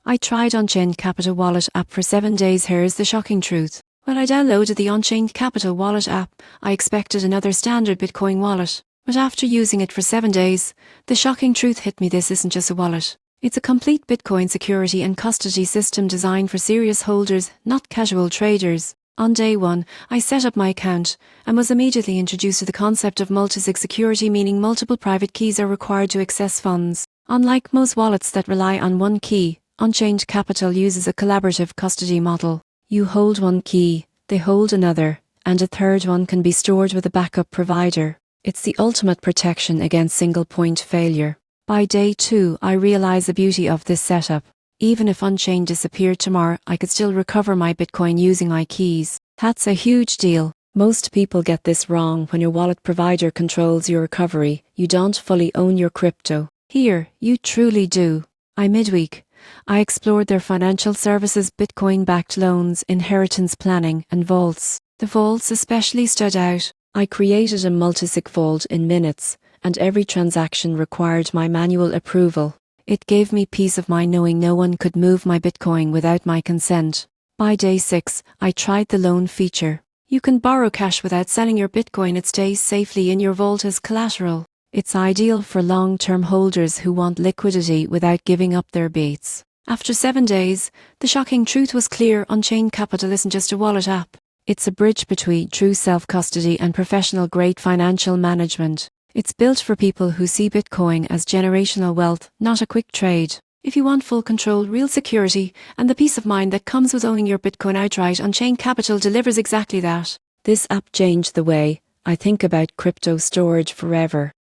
I tried Unchained Capital Wallet app for 7 days. Here's the shocking truth. When I downloaded the Unchained Capital Wallet app, I expected another standard Bitcoin wallet. But after using it for 7 days, the shocking truth hit me. This isn't just a wallet. It's a complete Bitcoin security and custody system designed for serious holders, not casual traders. On day 1, I set up my account and was immediately introduced to the concept of multisig security, meaning multiple private keys are required to access funds. Unlike most wallets that rely on one key, Unchained Capital uses a collaborative custody model. You hold one key, they hold another, and a third one can be stored with a backup provider. It's the ultimate protection against single-point failure. By day 2, I realized the beauty of this setup. Even if Unchained disappeared tomorrow, I could still recover my Bitcoin using my keys. That's a huge deal. Most people get this wrong. When your wallet provider controls your recovery, you don't fully own your crypto. Here, you truly do. Midweek, I explored their financial services, Bitcoin-backed loans, inheritance planning, and vaults. The vaults especially stood out. I created a multisig vault in minutes, and every transaction required my manual approval. It gave me peace of mind knowing no one could move my Bitcoin without my consent. By day 6, I tried the loan feature. You can borrow cash without selling your Bitcoin. It stays safely in your vault as collateral. It's ideal for long-term holders who want liquidity without giving up their beats. After 7 days, the shocking truth was clear. Unchained Capital isn't just a wallet app. It's a bridge between true self-custody and professional-grade financial management. It's built for people who see Bitcoin as generational wealth, not a quick trade. If you want full control, real security, and the peace of mind that comes with owning your Bitcoin outright, Unchained Capital delivers exactly that. This app changed the way I think about crypto storage forever.